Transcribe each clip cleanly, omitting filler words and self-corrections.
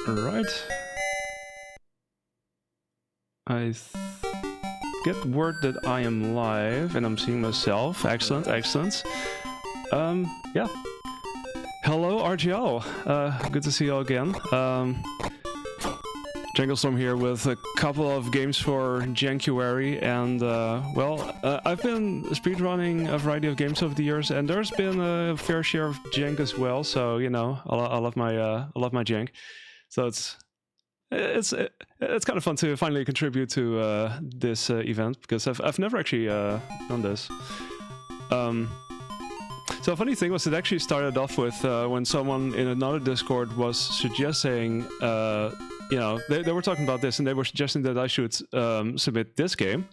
Right. I get word that I am live and I'm seeing myself. Excellent, excellent. Yeah. Hello, RGL. Good to see you all again. Janglestorm here with a couple of games for JANKUARY, and well, I've been speedrunning a variety of games over the years, and there's been a fair share of jank as well. So you know, I love my jank. So it's kind of fun to finally contribute to this event, because I've never actually done this. So a funny thing was, it actually started off with when someone in another Discord was suggesting, you know, they were talking about this, and they were suggesting that I should submit this game.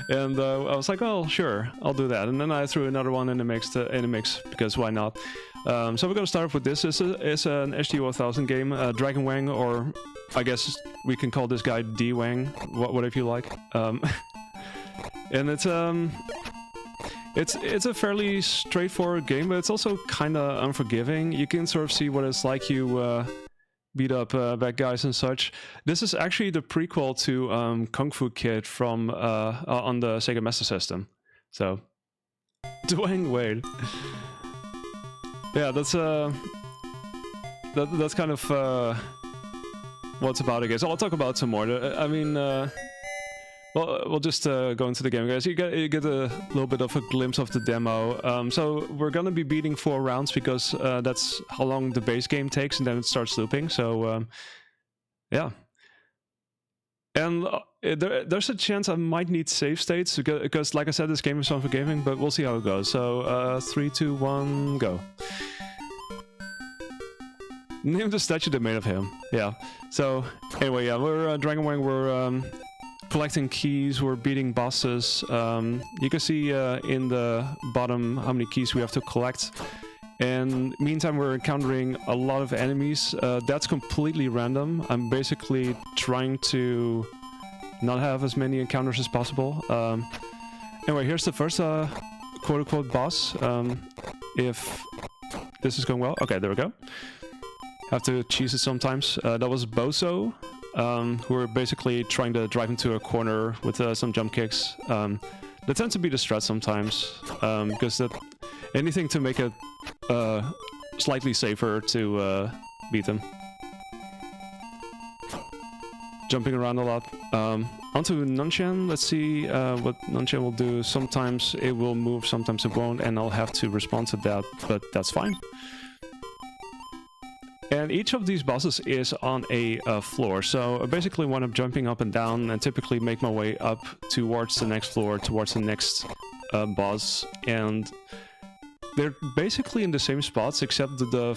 And I was like, oh, sure, I'll do that. And then I threw another one in the mix, because why not? So we're going to start off with this. It's an SGO 1000 game, Dragon Wang, or I guess we can call this guy D Wang, whatever you like. And it's a fairly straightforward game, but it's also kind of unforgiving. You can sort of see what it's like. You beat up bad guys and such. This is actually the prequel to Kung Fu Kid from on the Sega Master System. So, Dwayne Wade. Yeah, that's kind of what's about it, guys. I'll talk about some more. I mean, well, we'll just go into the game, guys. You get a little bit of a glimpse of the demo. So we're gonna be beating 4 rounds, because that's how long the base game takes, and then it starts looping. So yeah. And there's a chance I might need save states, because like I said, this game is unforgiving, but we'll see how it goes. So 3, 2, 1, go. Name the statue they made of him. Yeah. So anyway, yeah, we're Dragon Wang. We're collecting keys, we're beating bosses. You can see in the bottom how many keys we have to collect. And meantime, we're encountering a lot of enemies. That's completely random. I'm basically trying to not have as many encounters as possible. Anyway, here's the first quote-unquote boss. If this is going well. Okay, there we go. Have to cheese it sometimes. That was Bozo, who are basically trying to drive into a corner with some jump kicks. They tend to be the strat sometimes, because anything to make it slightly safer to beat them. Jumping around a lot. Onto Nunchan. Let's see what Nunchan will do. Sometimes it will move, sometimes it won't, and I'll have to respond to that, but that's fine. And each of these bosses is on a floor, so basically when I'm jumping up and down, and typically make my way up towards the next floor, towards the next boss, and they're basically in the same spots, except that the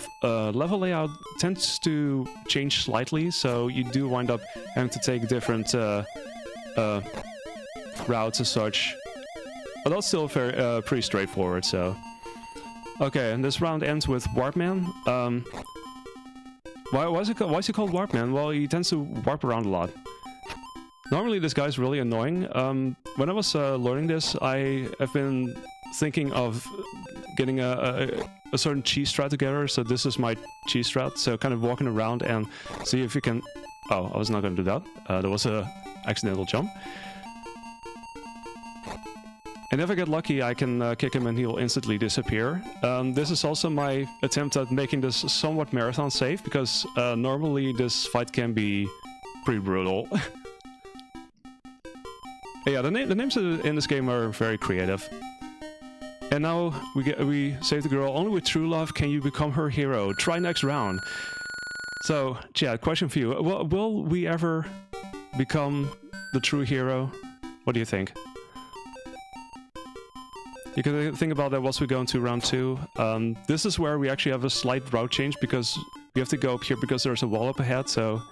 level layout tends to change slightly, so you do wind up having to take different routes and such. But that's still very, pretty straightforward, so... Okay, and this round ends with Warpman. Why is he called Warpman? Well, he tends to warp around a lot. Normally this guy's really annoying. When I was learning this, I have been thinking of getting a certain cheese strat together, so this is my cheese strat, so kind of walking around and see if you can... Oh, I was not going to do that. There was a accidental jump. And if I get lucky, I can kick him and he'll instantly disappear. This is also my attempt at making this somewhat marathon safe, because normally this fight can be pretty brutal. Yeah, the names in this game are very creative. And now we save the girl. Only with true love can you become her hero. Try next round. So, Chad, question for you. Will we ever become the true hero? What do you think? You can think about that once we go into round 2. This is where we actually have a slight route change, because we have to go up here because there's a wall up ahead, so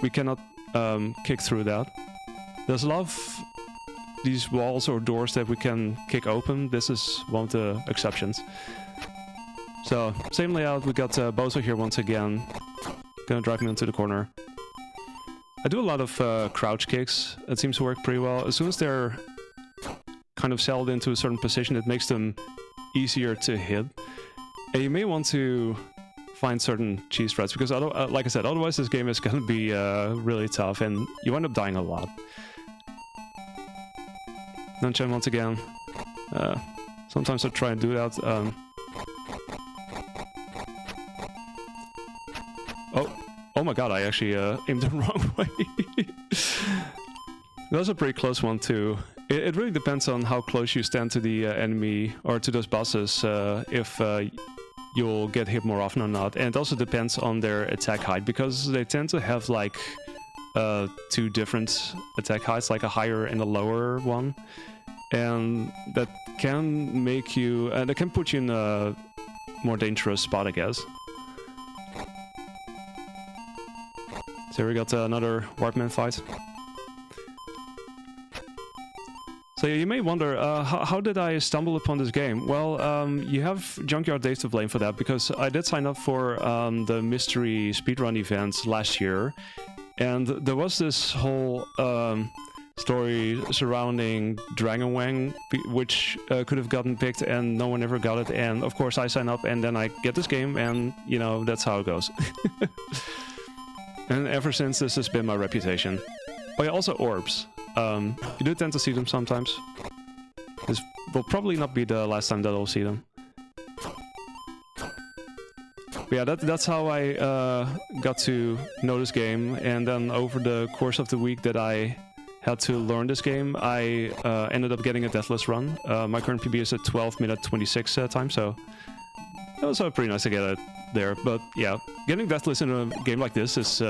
we cannot kick through that. There's a lot of these walls or doors that we can kick open. This is one of the exceptions. So, same layout, we got Bozo here once again. Gonna drive him into the corner. I do a lot of crouch kicks. It seems to work pretty well. As soon as they're kind of settled into a certain position, it makes them easier to hit. And you may want to find certain cheese threads, because like I said, otherwise this game is gonna be really tough, and you end up dying a lot. Nunchain once again. Sometimes I try and do that. Oh my god, I actually aimed the wrong way. That was a pretty close one too. It really depends on how close you stand to the enemy or to those bosses, if you'll get hit more often or not. And it also depends on their attack height, because they tend to have like 2 different attack heights, like a higher and a lower one. And that can make you, that can put you in a more dangerous spot, I guess. So we got another Warpman fight. So you may wonder, how did I stumble upon this game? Well, you have Junkyard Days to blame for that, because I did sign up for the mystery speedrun event last year, and there was this whole story surrounding Dragon Wang, which could have gotten picked and no one ever got it, and of course I sign up and then I get this game, and you know, that's how it goes. And ever since, this has been my reputation. Oh yeah, also orbs. You do tend to see them sometimes. This will probably not be the last time that I'll see them. But yeah, that's how I got to know this game, and then over the course of the week that I had to learn this game, I ended up getting a deathless run. My current PB is at 12 minute 26 time, so that was pretty nice to get it there. But yeah, getting deathless in a game like this is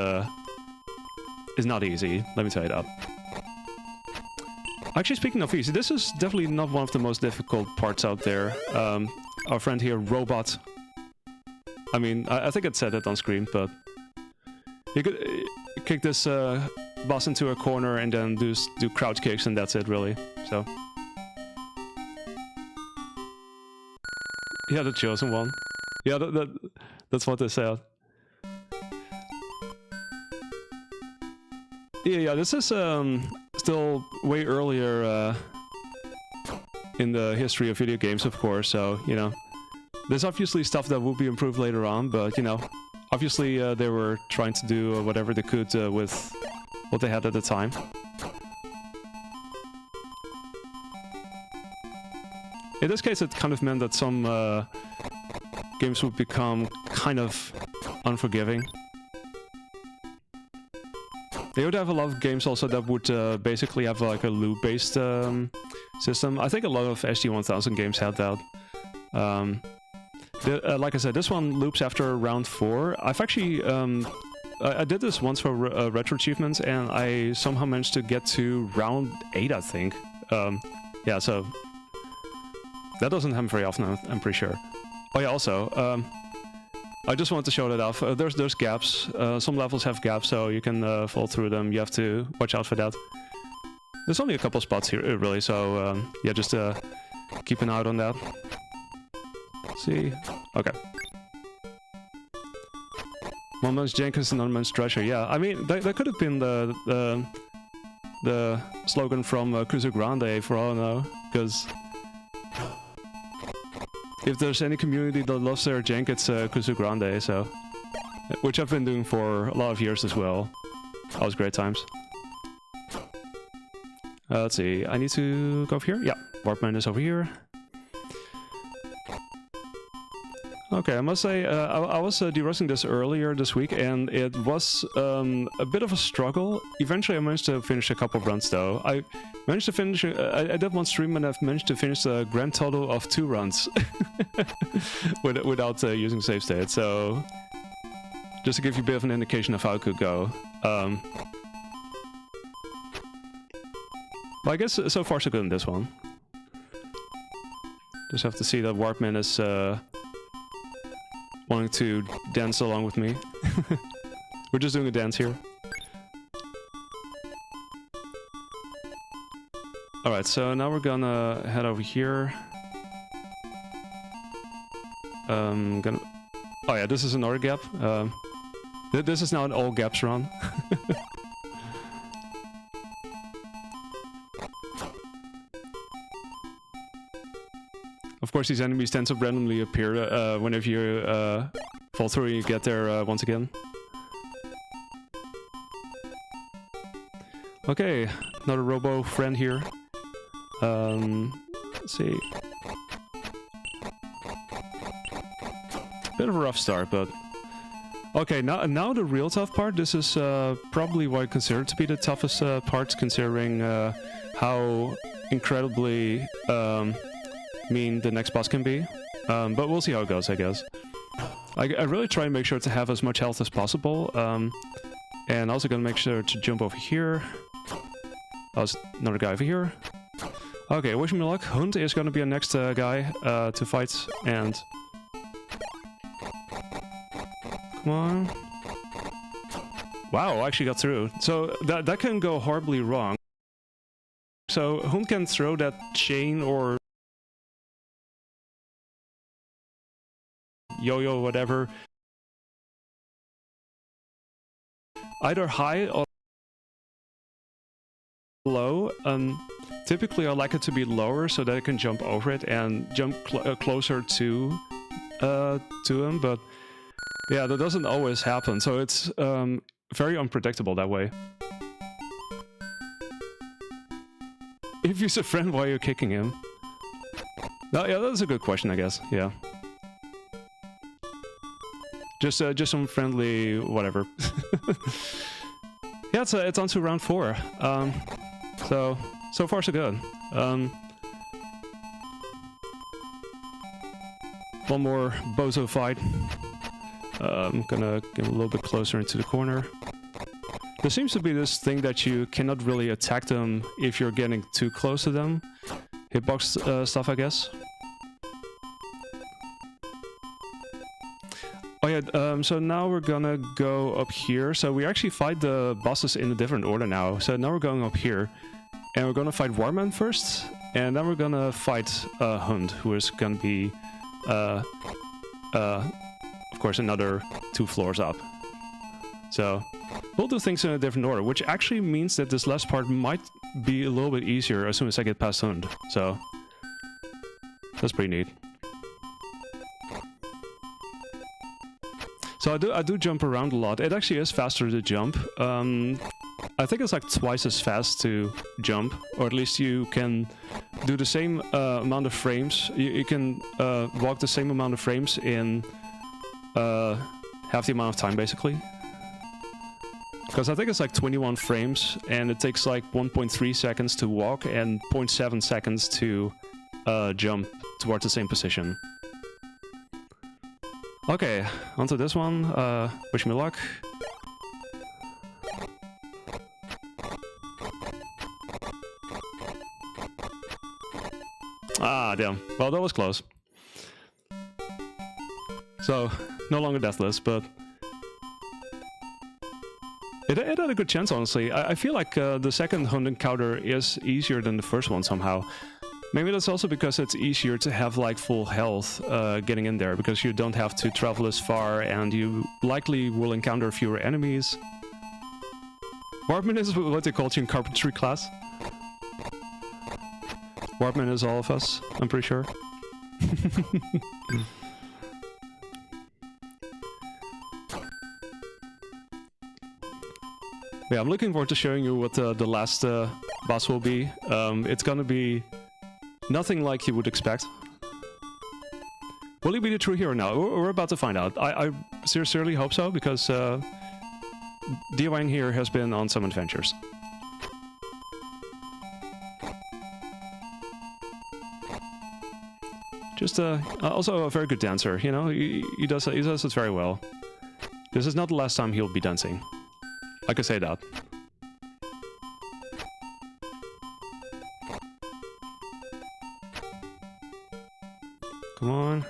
not easy, let me tell you that. Actually, speaking of easy, this is definitely not one of the most difficult parts out there. Our friend here, Robot. I mean, I think it said it on screen, but you could kick this boss into a corner and then do crouch kicks, and that's it, really. So yeah, the chosen one. Yeah, that's what they said. Yeah, this is still way earlier in the history of video games, of course, so, you know, there's obviously stuff that will be improved later on, but, you know, obviously they were trying to do whatever they could with what they had at the time. In this case, it kind of meant that some games would become kind of unforgiving. They would have a lot of games also that would basically have like a loop-based system. I think a lot of SG-1000 games had that. Like I said, this one loops after round 4. I've actually... I did this once for Retro Achievements, and I somehow managed to get to round 8, I think. Yeah, so... that doesn't happen very often, I'm pretty sure. Oh yeah, also... I just wanted to show that off. There's gaps. Some levels have gaps, so you can fall through them. You have to watch out for that. There's only a couple spots here, really, so yeah, just keep an eye out on that. See? Okay. One man's Jenkins, another man's treasure. Yeah, I mean, that could have been the slogan from Cruiser Grande, for all I know, because... if there's any community that loves their jank, it's Kusu Grande, so... which I've been doing for a lot of years as well. That was great times. Let's see, I need to go over here? Yeah, Warpman is over here. Okay, I must say, I was de-rusting this earlier this week, and it was a bit of a struggle. Eventually I managed to finish a couple of runs, though. I managed to finish... I did one stream and I've managed to finish a grand total of 2 runs. without using save state, so... just to give you a bit of an indication of how it could go. Well, I guess so far so good in this one. Just have to see that Warpman is... wanting to dance along with me. We're just doing a dance here. Alright, so now we're gonna head over here. Oh yeah, this is another gap. This is now an all gaps run. Of course, these enemies tend to randomly appear whenever you fall through and you get there once again. Okay, another robo friend here. Let's see. Bit of a rough start, but... Okay, now the real tough part. This is probably what I consider to be the toughest part, considering how incredibly mean the next boss can be. But we'll see how it goes, I guess. I really try and make sure to have as much health as possible. And also gonna make sure to jump over here. There's another guy over here. Okay, wish me luck. Hund is gonna be our next guy to fight, and... Come on. Wow, I actually got through. So that can go horribly wrong. So Hund can throw that chain or yo-yo, whatever, either high or low. Typically I like it to be lower so that I can jump over it and jump closer to him, but yeah, that doesn't always happen, so it's very unpredictable that way. If he's a friend, why are you kicking him? No, yeah, that's a good question, I guess. Yeah. Just some friendly whatever. Yeah, it's on to round 4. So far so good. One more bozo fight. I'm gonna get a little bit closer into the corner. There seems to be this thing that you cannot really attack them if you're getting too close to them. Hitbox stuff, I guess. Oh yeah, so now we're gonna go up here. So we actually fight the bosses in a different order now. So now we're going up here. And we're gonna fight Warman first. And then we're gonna fight Hund, who is gonna be... of course, another 2 floors up. So we'll do things in a different order, which actually means that this last part might be a little bit easier as soon as I get past Hund. So that's pretty neat. So I do jump around a lot. It actually is faster to jump. I think it's like twice as fast to jump, or at least you can do the same amount of frames. You can walk the same amount of frames in half the amount of time, basically. Because I think it's like 21 frames, and it takes like 1.3 seconds to walk and 0.7 seconds to jump towards the same position. Okay, onto this one. Wish me luck. Ah, damn. Well, that was close. So, no longer deathless, but... It had a good chance, honestly. I feel like the second Hund encounter is easier than the first one somehow. Maybe that's also because it's easier to have like full health getting in there, because you don't have to travel as far and you likely will encounter fewer enemies. Warpman is what they called you in carpentry class. Warpman is all of us, I'm pretty sure. Yeah, I'm looking forward to showing you what the last boss will be. It's gonna be nothing like you would expect. Will he be the true hero now? We're about to find out. I sincerely hope so, because Wang here has been on some adventures. Just also a very good dancer, you know, he does it very well. This is not the last time he'll be dancing. I can say that. Come on.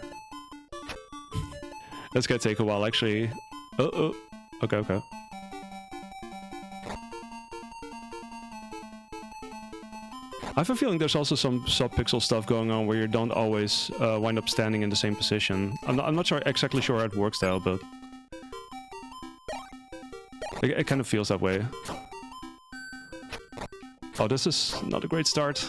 That's gonna take a while, actually. Oh. Okay. I have a feeling there's also some sub-pixel stuff going on where you don't always wind up standing in the same position. I'm not exactly sure how it works though, but... It kind of feels that way. Oh, this is not a great start.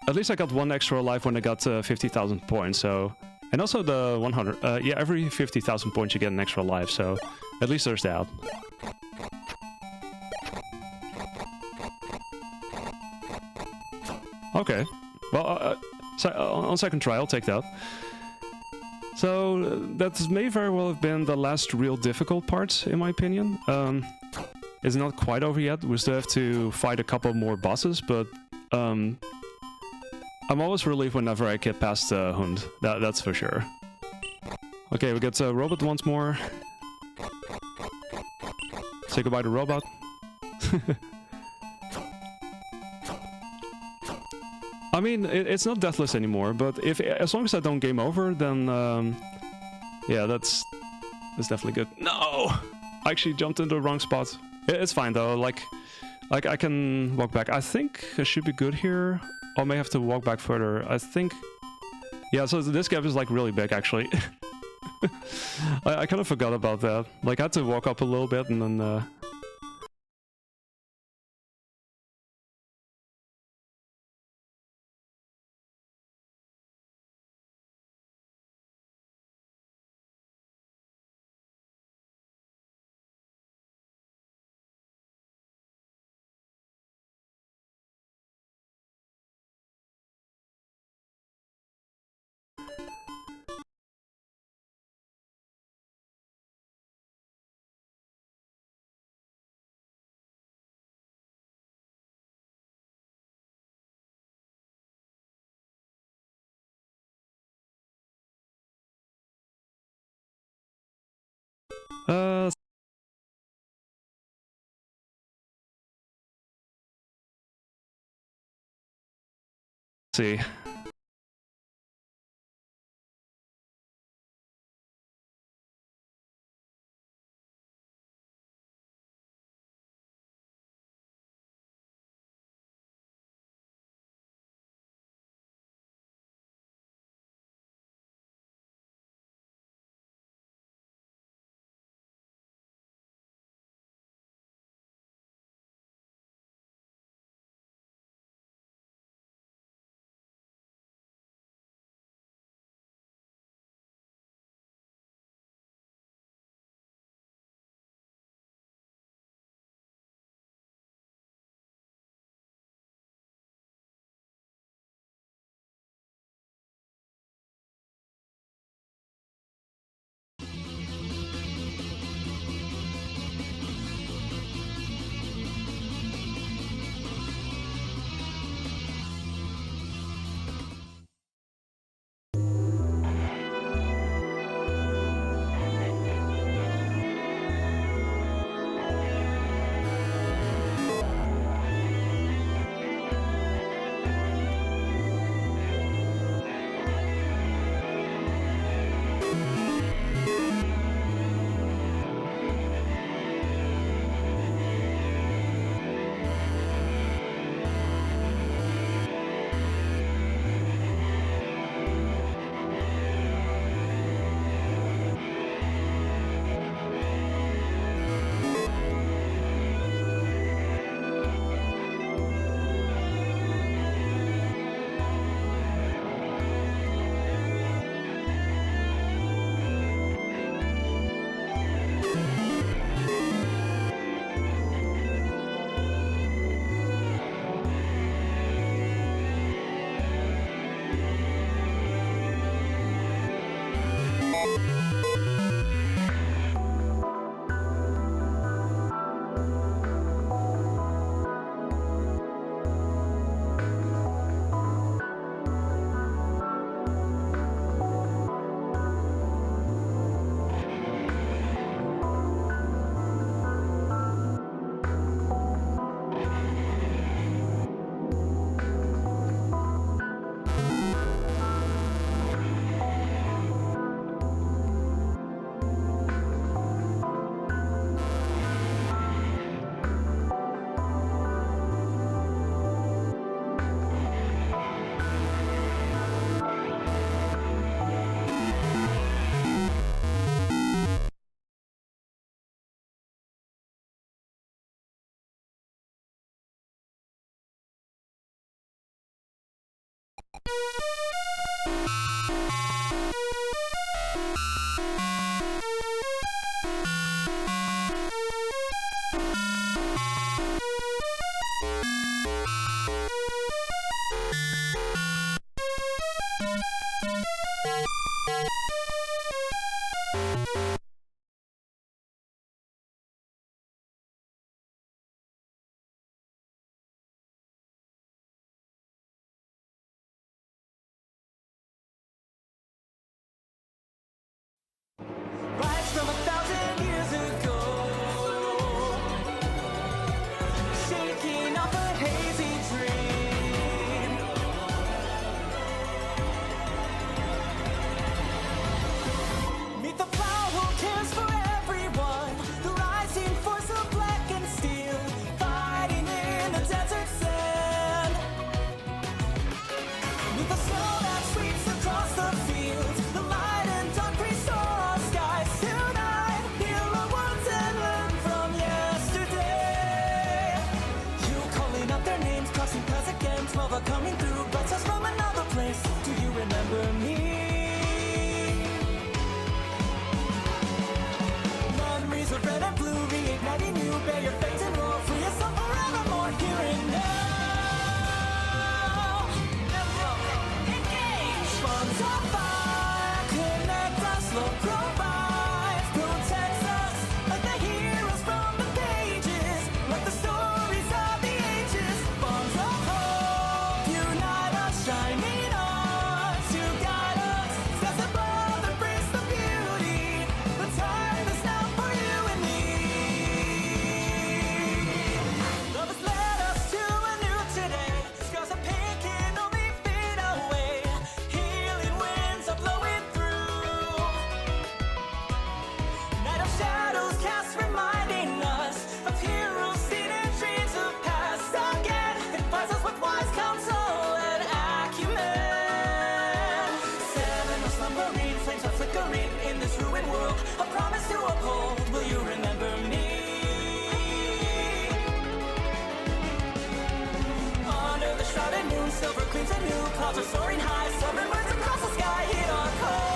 At least I got 1 extra life when I got 50,000 points, so And also the 100. Yeah, every 50,000 points you get an extra life, so at least there's that. Okay. Well, on second try, I'll take that. So that may very well have been the last real difficult part, in my opinion. It's not quite over yet. We still have to fight a couple more bosses, but I'm always relieved whenever I get past the Hund. That's for sure. Okay, we get a robot once more. Say goodbye to robot. I mean, it's not deathless anymore, but as long as I don't game over, then yeah, that's definitely good. No, I actually jumped into the wrong spot. It's fine though. Like I can walk back. I think I should be good here. I may have to walk back further. I think. Yeah. So this gap is like really big, actually. I kind of forgot about that. Like I had to walk up a little bit and then. Let's see. into new clouds are soaring high. Seven birds across the sky hit our call.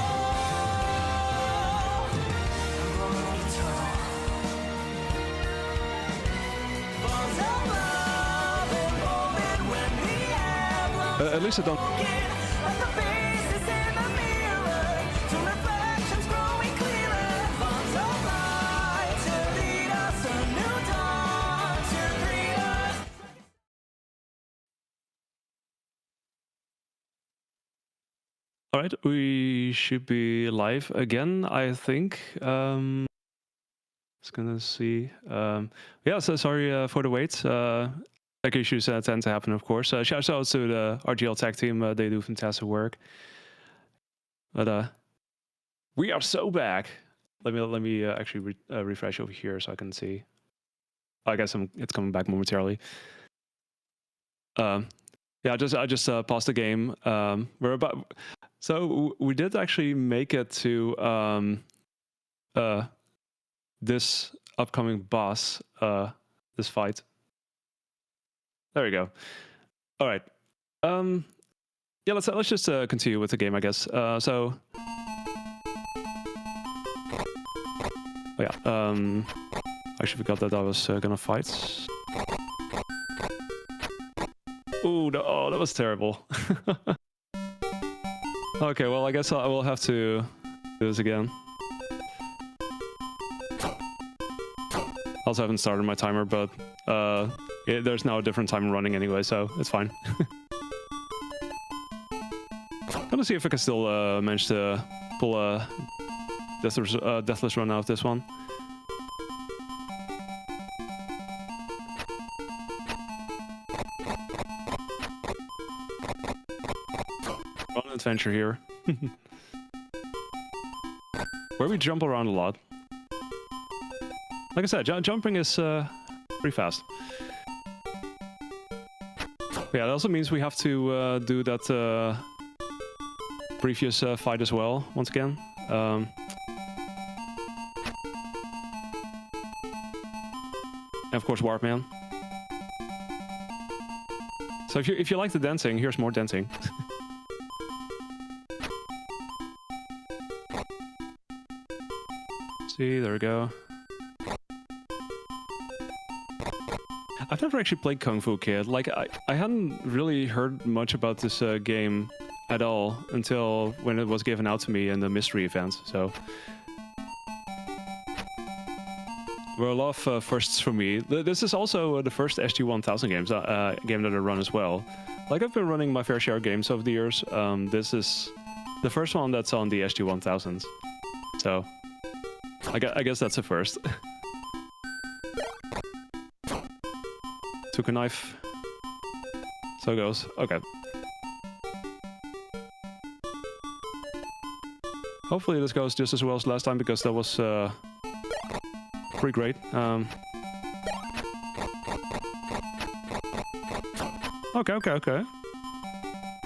Eternal. Bonds of love emboldened when we have love. At least I don't. Like the faces in the mirror, to reflections growing clearer. Bonds of light to lead us a new dawn to greet us. All right, we should be live again, I think. Just gonna see. Yeah, so sorry for the wait. Tech issues tend to happen, of course. Shout out to the RGL tech team. They do fantastic work. But we are so back. Let me actually refresh over here so I can see. I guess it's coming back momentarily. Yeah, I just paused the game. We're about. So we did actually make it to this upcoming boss. This fight. There we go. All right. Yeah, let's just continue with the game, I guess. So. Oh yeah. I actually forgot that I was gonna fight. Ooh, oh, that was terrible. Okay, well, I guess I will have to do this again. Also haven't started my timer, but there's now a different timer running anyway, so it's fine. I'm gonna see if I can still manage to pull a deathless run out of this one. Fun adventure here. Where we jump around a lot. Like I said, jumping is pretty fast. Yeah, that also means we have to do that previous fight as well, once again. And of course, Warp Man. So if you like the dancing, here's more dancing. See, there we go. I've never actually played Kung Fu Kid. Like, I hadn't really heard much about this game at all until when it was given out to me in the mystery event, so... There were a lot of firsts for me. This is also the first SG-1000 game that I run as well. Like, I've been running my fair share of games over the years. This is the first one that's on the SG-1000s. So, I guess that's a first. Took a knife. So it goes. Okay. Hopefully this goes just as well as last time, because that was pretty great. Okay.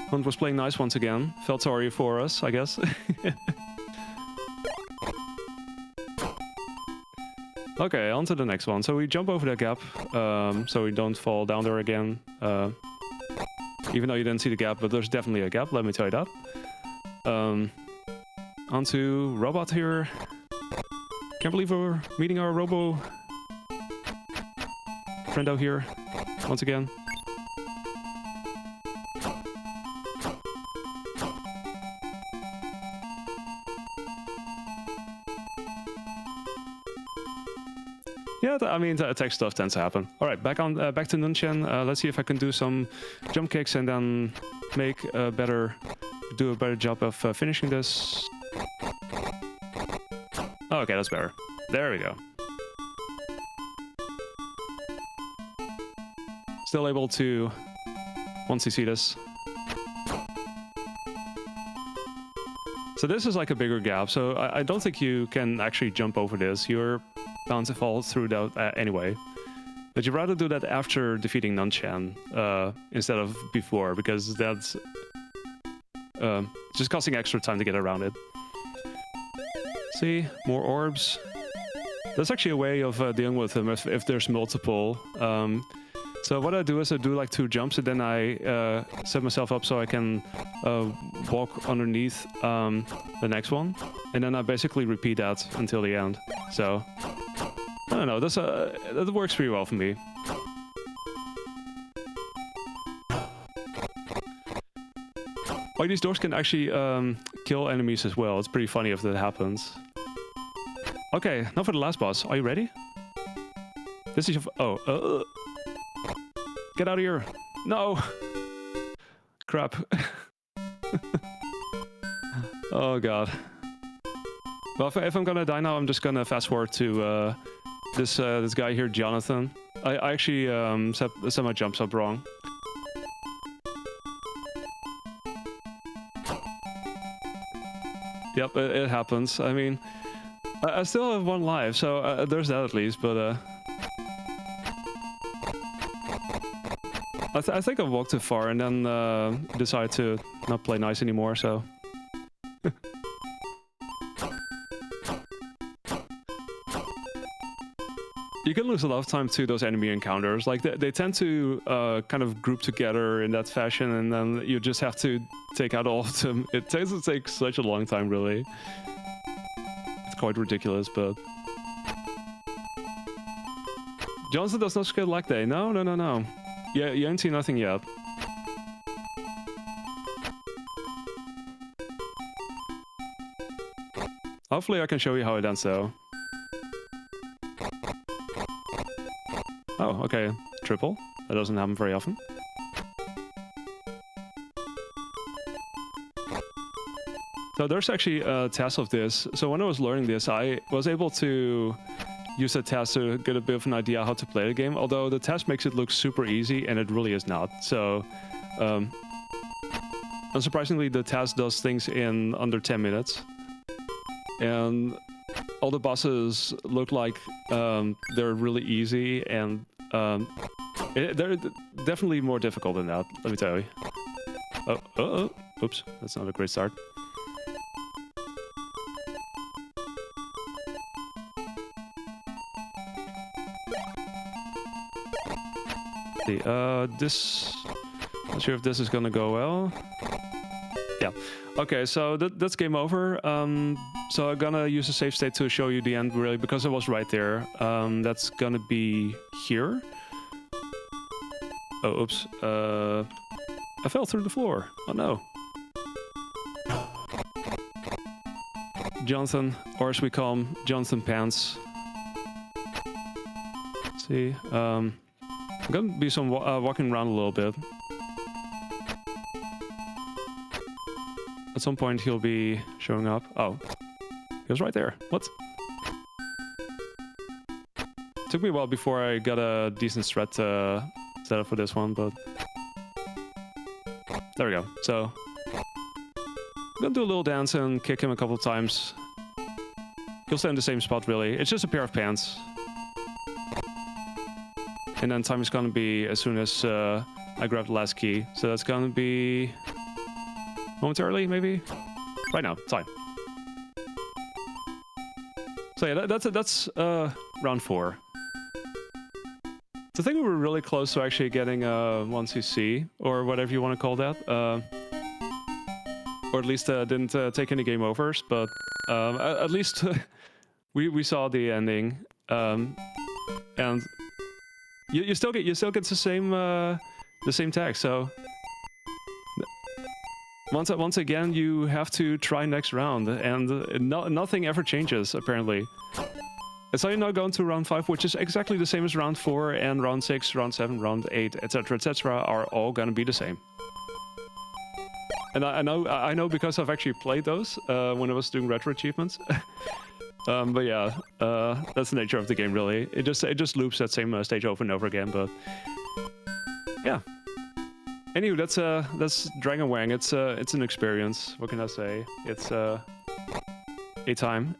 Hunt was playing nice once again. Felt sorry for us, I guess. Okay, on to the next one. So we jump over that gap, so we don't fall down there again. Even though you didn't see the gap, but there's definitely a gap, let me tell you that. Onto Robot here. Can't believe we're meeting our Robo friendo here, once again. Yeah, I mean, tech stuff tends to happen. All right, back to Nunchen. Let's see if I can do some jump kicks and then do a better job of finishing this. Okay, that's better. There we go. Still able to, once you see this. So this is like a bigger gap, so I don't think you can actually jump over this. You're bound to fall through that anyway. But you'd rather do that after defeating Nunchen instead of before, because that's just costing extra time to get around it. See, more orbs. That's actually a way of dealing with them if there's multiple. So what I do is I do like 2 jumps, and then I set myself up so I can walk underneath the next one, and then I basically repeat that until the end. So I don't know, that works pretty well for me. Like, these doors can actually kill enemies as well. It's pretty funny if that happens. Okay, now for the last boss. Are you ready? This is your... Get out of here. No! Crap. Oh god. Well, if I'm gonna die now, I'm just gonna fast forward to this guy here, Jonathan. I actually set my jumps up wrong. Yep, it happens. I mean, I still have 1 life, so there's that at least, but... I think I walked too far and then decided to not play nice anymore, so... You can lose a lot of time to those enemy encounters. Like, they tend to kind of group together in that fashion, and then you just have to take out all of them. It tends to take such a long time, really. It's quite ridiculous, but... Johnson does not skill lag day. No. Yeah, you ain't seen nothing yet. Hopefully I can show you how it ends, though. Oh, okay. Triple. That doesn't happen very often. So there's actually a test of this. So when I was learning this, I was able to use the test to get a bit of an idea how to play the game, although the test makes it look super easy, and it really is not. So, unsurprisingly, the test does things in under 10 minutes. And all the bosses look like they're really easy, and they're definitely more difficult than that, let me tell you. Oh, oops, that's not a great start. This... Not sure if this is gonna go well. Yeah. Okay, so that's game over. So I'm gonna use a save state to show you the end, really, because it was right there. That's gonna be here. Oh, oops. I fell through the floor. Oh no. Jonathan, or as we call him, Jonathan Pants. Let's see. I'm gonna be some walking around a little bit. At some point he'll be showing up. Oh, he was right there. What? Took me a while before I got a decent strat set up for this one, but there we go. So I'm gonna do a little dance and kick him a couple of times. He'll stay in the same spot, really. It's just a pair of pants. And then time is gonna be as soon as I grab the last key. So that's gonna be momentarily, maybe? Right now, time. So yeah, that's round 4. So I think we were really close to actually getting 1cc, or whatever you want to call that. Or at least didn't take any game overs, but at least we saw the ending. And you still get the same tag, so once again you have to try next round, and nothing ever changes apparently. So you're now going to round 5, which is exactly the same as round 4, and round 6, round 7, round 8, etc. are all gonna be the same. And I know because I've actually played those when I was doing retro achievements. But yeah, that's the nature of the game, really. It just loops that same stage over and over again. But yeah. Anyway, that's Dragon Wang. It's an experience. What can I say? It's a time.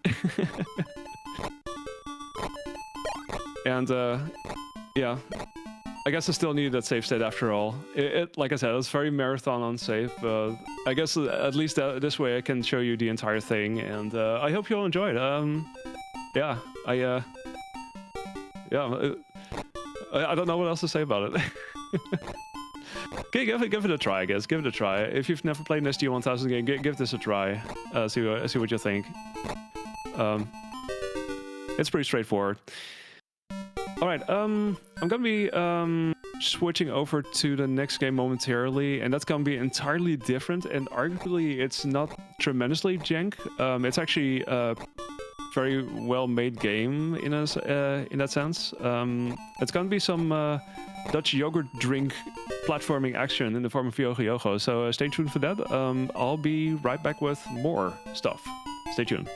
And yeah, I guess I still needed that save state after all. It like I said, it was very marathon unsafe, but I guess at least this way I can show you the entire thing, and I hope you'll enjoy it. Yeah, I don't know what else to say about it. Okay, give it a try, I guess. Give it a try. If you've never played an SG-1000 game, give this a try. See what you think. It's pretty straightforward. All right, I'm gonna be switching over to the next game momentarily, and that's gonna be entirely different. And arguably, it's not tremendously jank. It's actually a very well-made game in that sense. It's gonna be some Dutch yogurt drink platforming action in the form of Yogo Yogo. So stay tuned for that. I'll be right back with more stuff. Stay tuned.